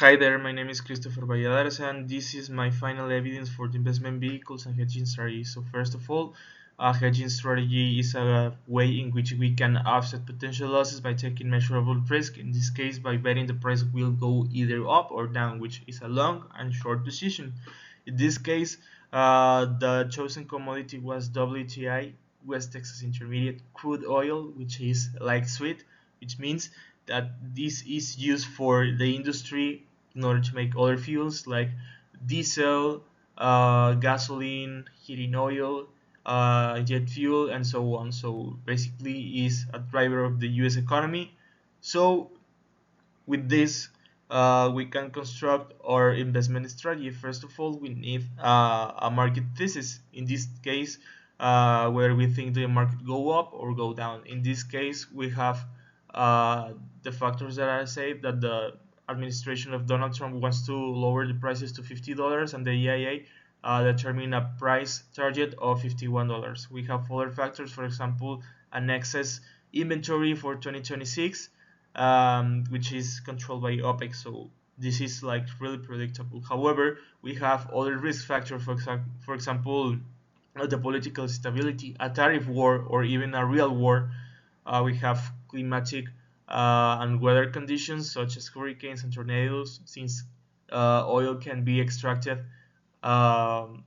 Hi there, my name is Christopher Valladares and this is my final evidence for the investment vehicles and hedging strategy. So first of all, a hedging strategy is a way in which we can offset potential losses by taking measurable risk, in this case by betting the price will go either up or down, which is a long and short position. In this case, the chosen commodity was WTI, West Texas Intermediate crude oil, which is like sweet, which means that this is used for the industry in order to make other fuels like diesel, gasoline, heating oil, jet fuel, and so on. So basically, is a driver of the U.S. economy. So with this, we can construct our investment strategy. First of all, we need a market thesis. In this case, where we think the market go up or go down. In this case, we have the factors that I said, that the administration of Donald Trump wants to lower the prices to $50, and the EIA determine a price target of $51. We have other factors, for example, an excess inventory for 2026, which is controlled by OPEC. So this is like really predictable. However, we have other risk factors, for example, the political stability, a tariff war, or even a real war. We have climatic and weather conditions such as hurricanes and tornadoes, since oil can be extracted um,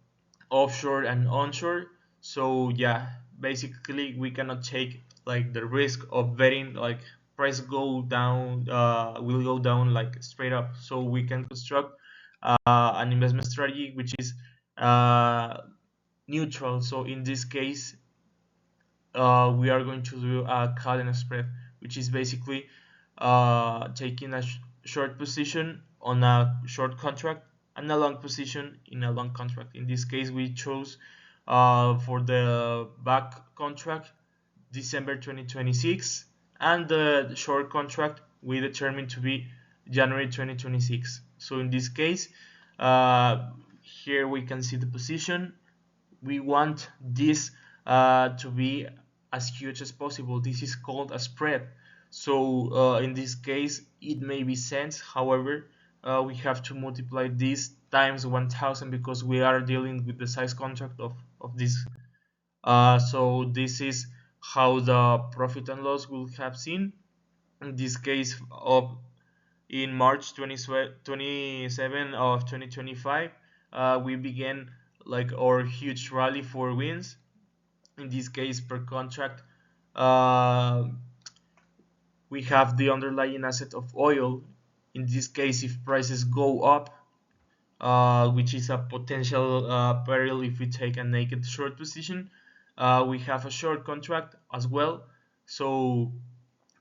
offshore and onshore. So yeah, basically we cannot take like the risk of betting like price go down, will go down like straight up. So we can construct an investment strategy which is uh, neutral. So in this case, we are going to do a call and a spread, which is basically taking a short position on a short contract and a long position in a long contract. In this case, we chose for the back contract December 2026, and the short contract we determined to be January 2026. So in this case, here we can see the position. We want this to be as huge as possible. This is called a spread. So in this case, it may be cents. However, we have to multiply this times 1000 because we are dealing with the size contract of this. So this is how the profit and loss will have seen. In this case, of in March 27 of 2025, we began like our huge rally for wins. In this case, per contract, uh, we have the underlying asset of oil. In this case, if prices go up, which is a potential peril if we take a naked short position, we have a short contract as well. So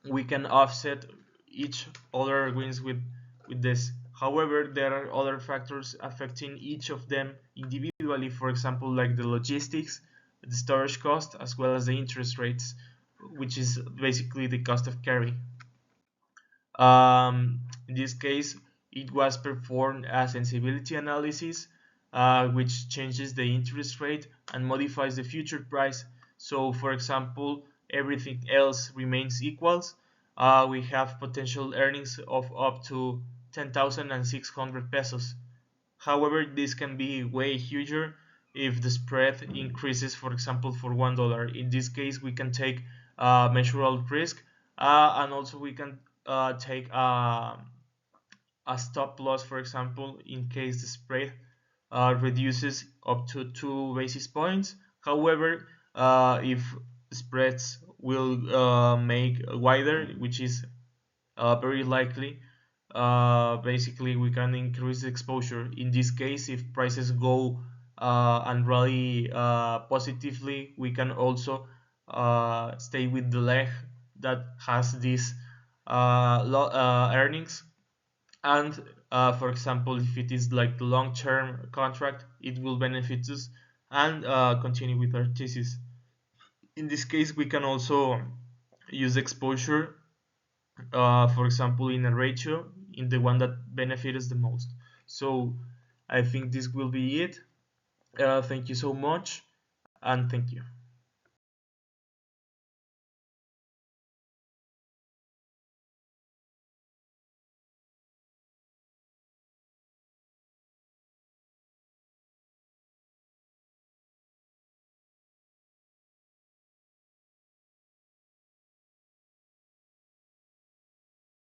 we can offset each other wins with this. However, there are other factors affecting each of them individually, for example, like the logistics, the storage cost, as well as the interest rates, which is basically the cost of carry. In this case, it was performed a sensibility analysis, which changes the interest rate and modifies the future price. So, for example, everything else remains equals. We have potential earnings of up to 10,600 pesos. However, this can be way huger if the spread increases, for example, for $1. In this case, we can take measurable risk, and also we can take a stop loss, for example, in case the spread reduces up to 2 basis points. However, if spreads will make wider, which is very likely, basically we can increase the exposure. In this case, if prices go and rally positively, we can also stay with the leg that has these earnings. And for example, if it is like the long-term contract, it will benefit us and continue with our thesis. In this case, we can also use exposure, for example, in a ratio, in the one that benefits us the most. So I think this will be it. Thank you so much, and thank you.